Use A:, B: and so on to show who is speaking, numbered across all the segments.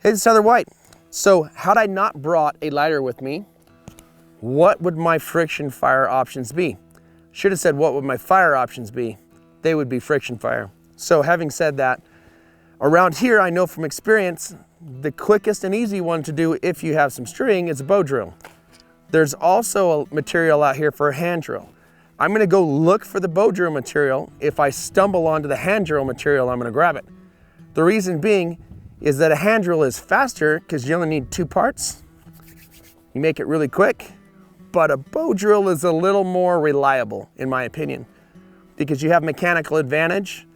A: Hey, it's Heather White. So had I not brought a lighter with me, what would my friction fire options be? Should have said what would my fire options be? They would be friction fire. So having said that, around here I know from experience, the quickest and easy one to do if you have some string is a bow drill. There's also a material out here for a hand drill. I'm gonna go look for the bow drill material. If I stumble onto the hand drill material, I'm gonna grab it. The reason being is that a hand drill is faster because you only need 2 parts. You make it really quick, but a bow drill is a little more reliable in my opinion because you have mechanical advantage,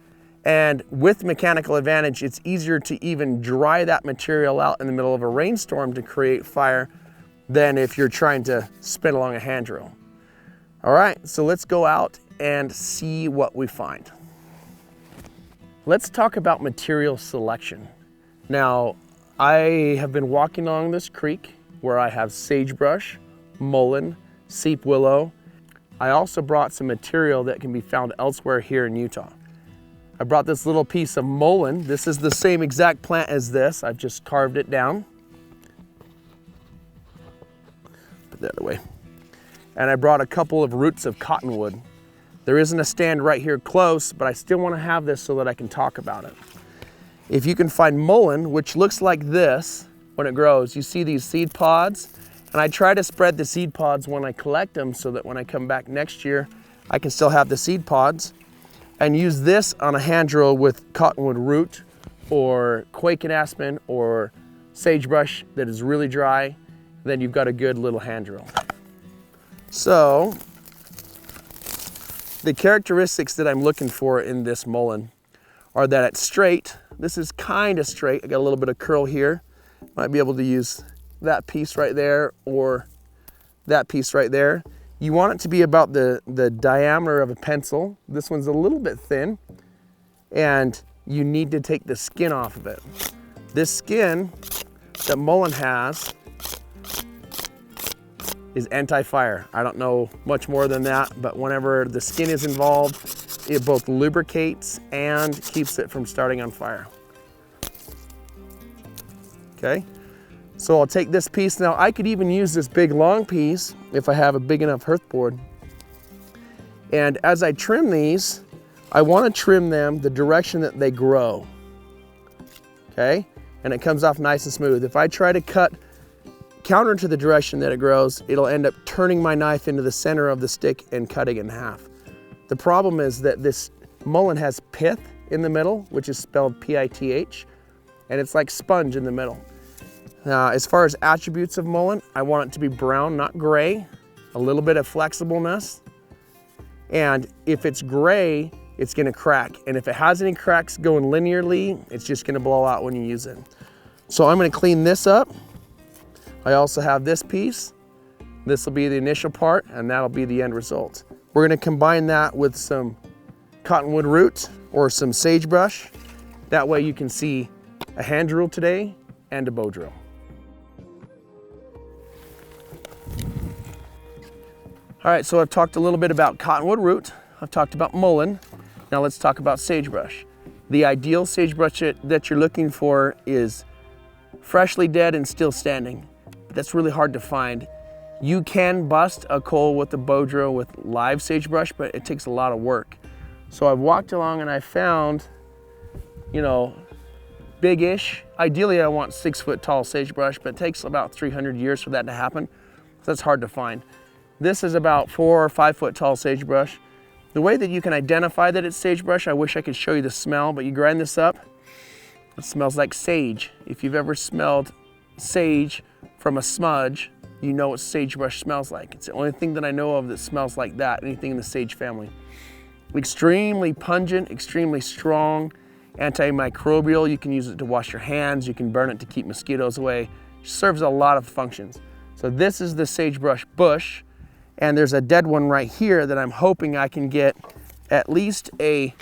A: and with mechanical advantage, it's easier to even dry that material out in the middle of a rainstorm to create fire than if you're trying to spin along a hand drill. All right, so let's go out and see what we find. Let's talk about material selection. Now, I have been walking along this creek where I have sagebrush, mullein, seep willow. I also brought some material that can be found elsewhere here in Utah. I brought this little piece of mullein. This is the same exact plant as this. I've just carved it down. Put that away. And I brought a couple of roots of cottonwood. There isn't a stand right here close, but I still want to have this so that I can talk about it. If you can find mullein, which looks like this when it grows, you see these seed pods, and I try to spread the seed pods when I collect them so that when I come back next year, I can still have the seed pods, and use this on a hand drill with cottonwood root or quake and aspen or sagebrush that is really dry. Then you've got a good little hand drill. So the characteristics that I'm looking for in this mullein are that it's straight. This is kind of straight. I got a little bit of curl here. Might be able to use that piece right there or that piece right there. You want it to be about the diameter of a pencil. This one's a little bit thin, and you need to take the skin off of it. This skin that mullein has is anti-fire. I don't know much more than that, but whenever the skin is involved, it both lubricates and keeps it from starting on fire. Okay, so I'll take this piece. Now I could even use this big long piece if I have a big enough hearth board. And as I trim these, I want to trim them the direction that they grow. Okay, and it comes off nice and smooth. If I try to cut counter to the direction that it grows, it'll end up turning my knife into the center of the stick and cutting it in half. The problem is that this mullein has pith in the middle, which is spelled P-I-T-H, and it's like sponge in the middle. Now, as far as attributes of mullein, I want it to be brown, not gray, a little bit of flexibleness, and if it's gray, it's gonna crack, and if it has any cracks going linearly, it's just gonna blow out when you use it. So I'm gonna clean this up. I also have this piece. This will be the initial part, and that'll be the end result. We're gonna combine that with some cottonwood root or some sagebrush. That way you can see a hand drill today and a bow drill. All right, so I've talked a little bit about cottonwood root. I've talked about mullein. Now let's talk about sagebrush. The ideal sagebrush that you're looking for is freshly dead and still standing. That's really hard to find. You can bust a coal with a bow drill with live sagebrush, but it takes a lot of work. So I've walked along and I found, you know, big-ish. Ideally I want 6-foot tall sagebrush, but it takes about 300 years for that to happen. So that's hard to find. This is about 4 or 5 foot tall sagebrush. The way that you can identify that it's sagebrush, I wish I could show you the smell, but you grind this up, it smells like sage. If you've ever smelled sage from a smudge, you know what sagebrush smells like. It's the only thing that I know of that smells like that, anything in the sage family. Extremely pungent, extremely strong, antimicrobial. You can use it to wash your hands, you can burn it to keep mosquitoes away. It serves a lot of functions. So this is the sagebrush bush, and there's a dead one right here that I'm hoping I can get at least a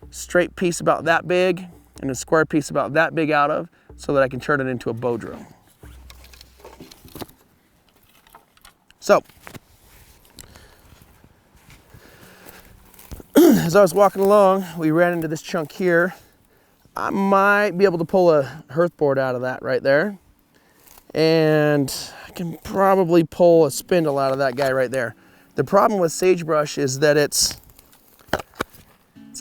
A: straight piece about that big and a square piece about that big out of, so that I can turn it into a bow drill. So, as I was walking along, we ran into this chunk here. I might be able to pull a Hearth Board out of that right there. And I can probably pull a spindle out of that guy right there. The problem with sagebrush is that it's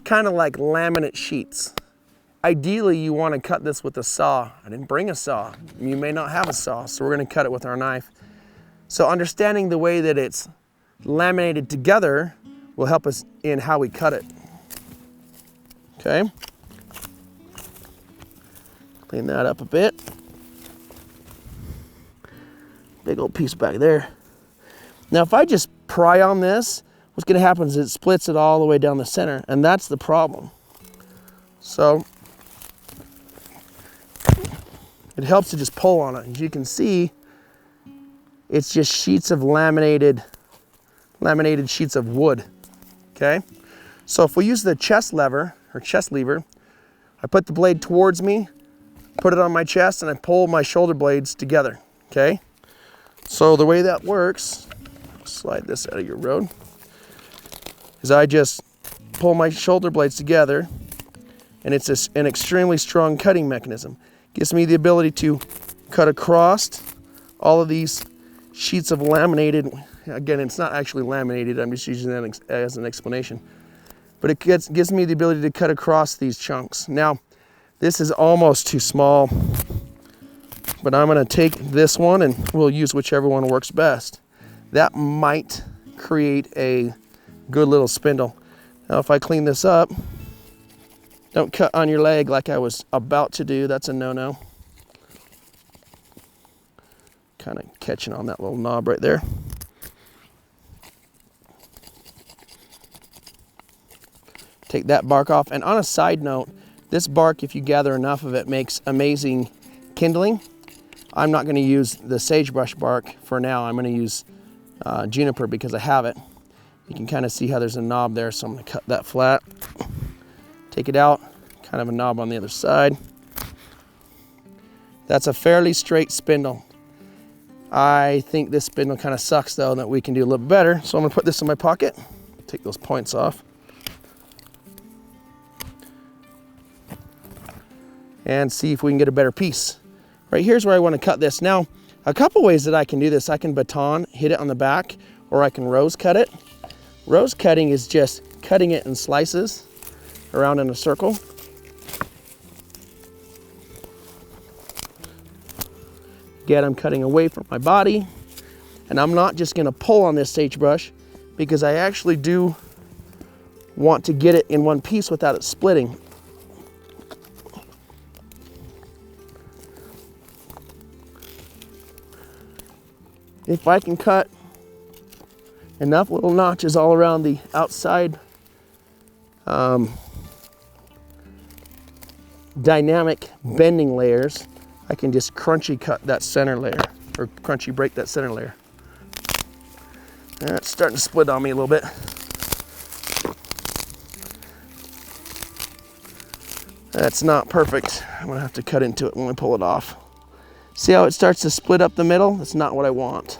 A: kind of like laminate sheets. Ideally, you want to cut this with a saw. I didn't bring a saw. You may not have a saw, so we're going to cut it with our knife. So understanding the way that it's laminated together will help us in how we cut it. Okay. Clean that up a bit. Big old piece back there. Now, if I just pry on this, what's going to happen is it splits it all the way down the center, and that's the problem. So it helps to just pull on it. As you can see, it's just sheets of laminated sheets of wood. Okay, so if we use the chest lever or chest lever, I put the blade towards me, put it on my chest, and I pull my shoulder blades together. Okay, so the way that works, slide this out of your road, is I just pull my shoulder blades together, and it's an extremely strong cutting mechanism. Gives me the ability to cut across all of these sheets of laminated. Again, it's not actually laminated, I'm just using that as an explanation. But it gives me the ability to cut across these chunks. Now, this is almost too small, but I'm gonna take this one and we'll use whichever one works best. That might create a good little spindle. Now, if I clean this up, don't cut on your leg like I was about to do. That's a no-no. Kind of catching on that little knob right there. Take that bark off. And on a side note, this bark, if you gather enough of it, makes amazing kindling. I'm not going to use the sagebrush bark for now. I'm going to use juniper because I have it. You can kind of see how there's a knob there, so I'm going to cut that flat. Take it out, kind of a knob on the other side. That's a fairly straight spindle. I think this spindle kind of sucks though, that we can do a little better. So I'm gonna put this in my pocket, take those points off. And see if we can get a better piece. Right here's where I want to cut this. Now, a couple ways that I can do this. I can baton, hit it on the back, or I can rose cut it. Rose cutting is just cutting it in slices around in a circle. Again, I'm cutting away from my body, and I'm not just going to pull on this sagebrush because I actually do want to get it in one piece without it splitting. If I can cut enough little notches all around the outside dynamic bending layers, I can just crunchy cut that center layer, or crunchy break that center layer. It's starting to split on me a little bit. That's not perfect. I'm gonna have to cut into it when I pull it off. See how it starts to split up the middle? That's not what I want.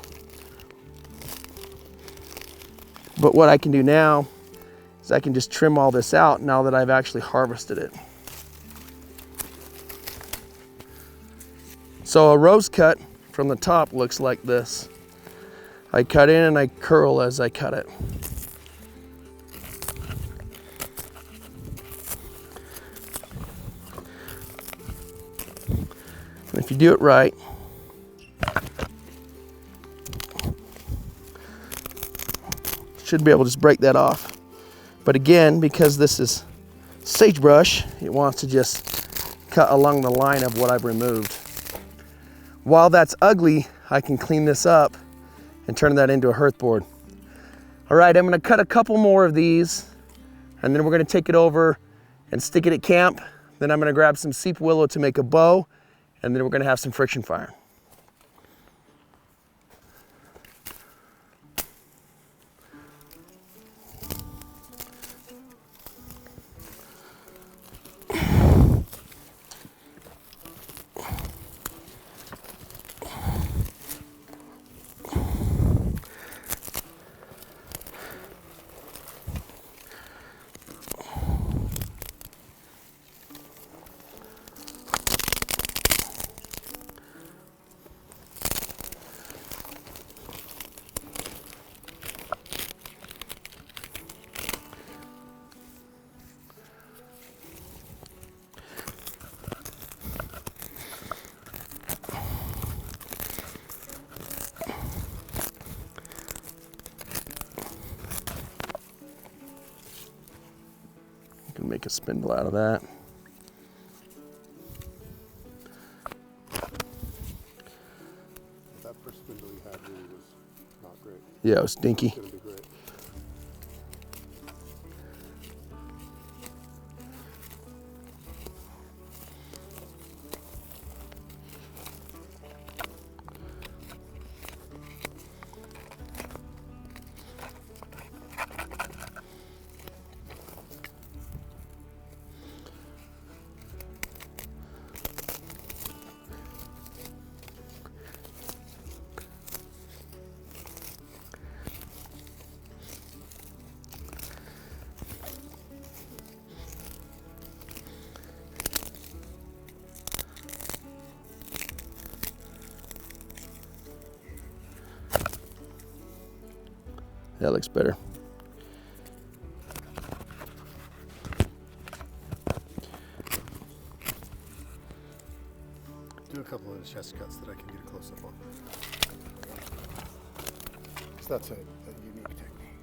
A: But what I can do now is I can just trim all this out now that I've actually harvested it. So a rose cut from the top looks like this. I cut in and I curl as I cut it. And if you do it right, should be able to just break that off. But again, because this is sagebrush, it wants to just cut along the line of what I've removed. While that's ugly, I can clean this up and turn that into a hearth board. All right, I'm gonna cut a couple more of these, and then we're gonna take it over and stick it at camp. Then I'm gonna grab some seep willow to make a bow, and then we're gonna have some friction fire. make a spindle out of that.
B: That first spindle you had really was not great.
A: Yeah, it was stinky.
B: It's gonna be great.
A: That looks better.
B: Do a couple of the chest cuts that I can get a close up on. Because that's a unique technique.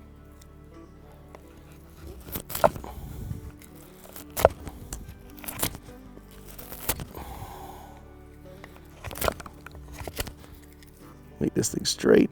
A: Make this thing straight.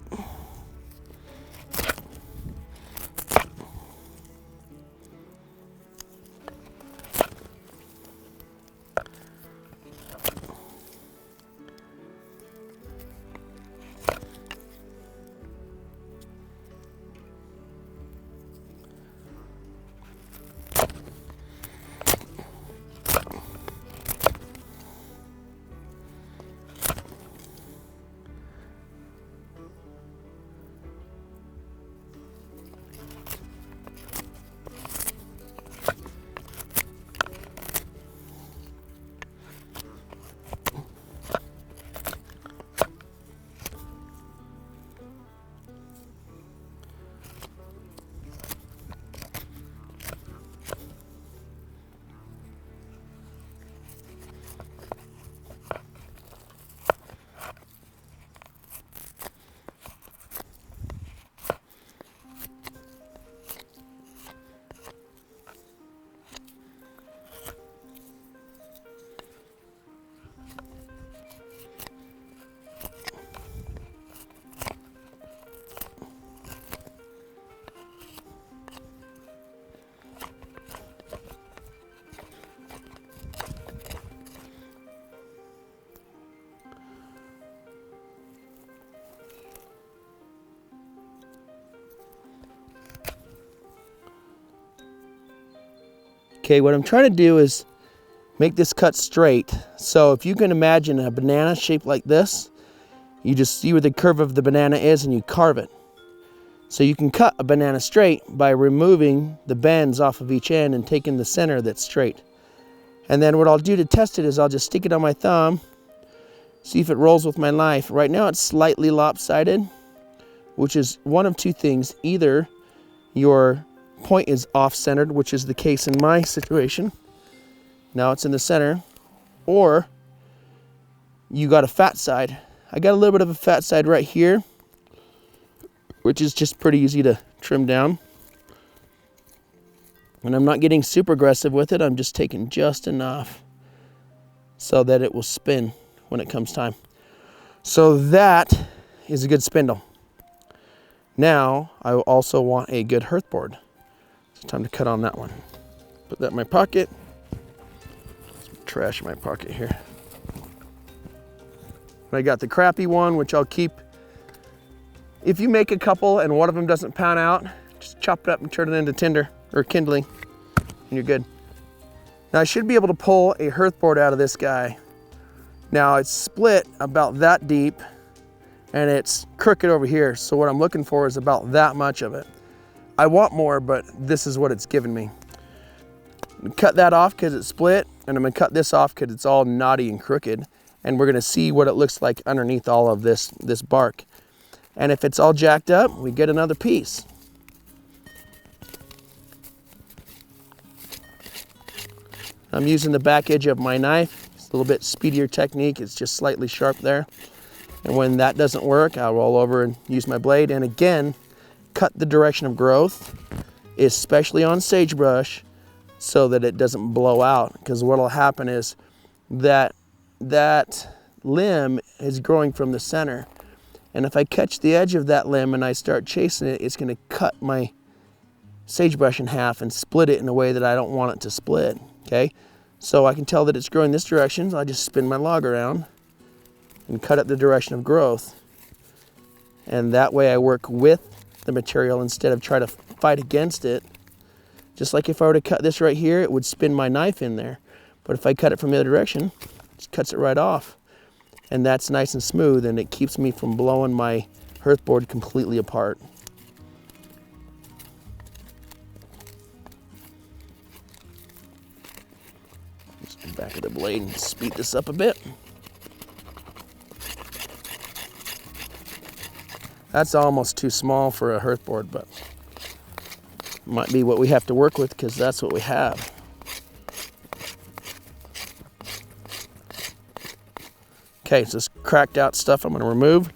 A: Okay, what I'm trying to do is make this cut straight. So if you can imagine a banana shaped like this, you just see where the curve of the banana is and you carve it. So you can cut a banana straight by removing the bends off of each end and taking the center that's straight. And then what I'll do to test it is I'll just stick it on my thumb, see if it rolls with my knife. Right now it's slightly lopsided, which is one of two things. Either your point is off-centered, which is the case in my situation. Now it's in the center. Or you got a fat side. I got a little bit of a fat side right here, which is just pretty easy to trim down. And I'm not getting super aggressive with it. I'm just taking just enough so that it will spin when it comes time. So that is a good spindle. Now I also want a good hearth board. It's time to cut on that one. Put that in my pocket. Some trash in my pocket here. I got the crappy one, which I'll keep. If you make a couple and one of them doesn't pan out, just chop it up and turn it into tinder or kindling, and you're good. Now I should be able to pull a hearth board out of this guy. Now it's split about that deep and it's crooked over here. So what I'm looking for is about that much of it. I want more, but this is what it's given me. I'm gonna cut that off because it's split, and I'm gonna cut this off because it's all knotty and crooked. And we're gonna see what it looks like underneath all of this bark. And if it's all jacked up, we get another piece. I'm using the back edge of my knife. It's a little bit speedier technique. It's just slightly sharp there. And when that doesn't work, I'll roll over and use my blade. And again, cut the direction of growth, especially on sagebrush. so that it doesn't blow out. Because what will happen is that limb is growing from the center. And if I catch the edge of that limb and I start chasing it, it's going to cut my sagebrush in half and split it in a way that I don't want it to split, okay? So I can tell that it's growing this direction, so I just spin my log around and cut it the direction of growth. And that way I work with the material instead of try to fight against it. Just like if I were to cut this right here, it would spin my knife in there. But if I cut it from the other direction, it just cuts it right off. And that's nice and smooth, and it keeps me from blowing my hearth board completely apart. Just the back of the blade and speed this up a bit. That's almost too small for a hearth board, but might be what we have to work with because that's what we have. Okay, so this cracked out stuff I'm going to remove.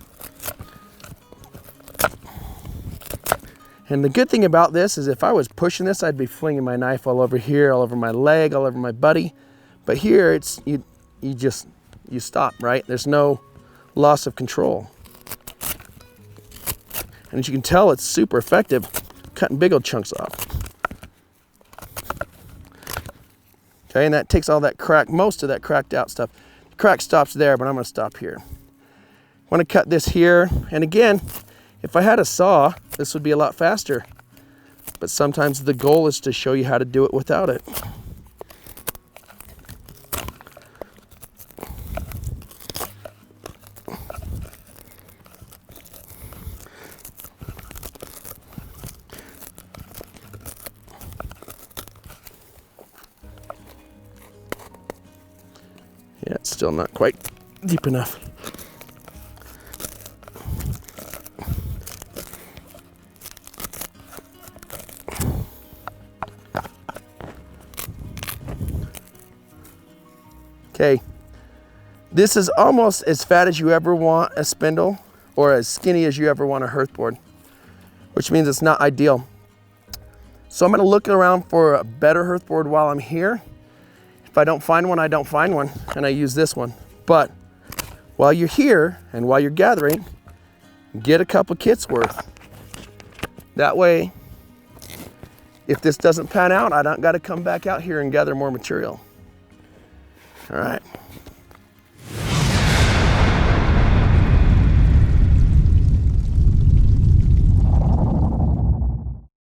A: And the good thing about this is if I was pushing this, I'd be flinging my knife all over here, all over my leg, all over my buddy. But here, it's you stop, right? There's no loss of control. And as you can tell, it's super effective cutting big old chunks off. Okay, and that takes all that most of that cracked out stuff. The crack stops there, but I'm going to stop here. I want to cut this here, and again, if I had a saw, this would be a lot faster. But sometimes the goal is to show you how to do it without it. Yeah, it's still not quite deep enough. Okay, this is almost as fat as you ever want a spindle, or as skinny as you ever want a hearth board, which means it's not ideal. So I'm going to look around for a better hearth board while I'm here. If I don't find one, I don't find one, and I use this one. But while you're here and while you're gathering, get a couple kits worth. That way, if this doesn't pan out, I don't got to come back out here and gather more material. All right.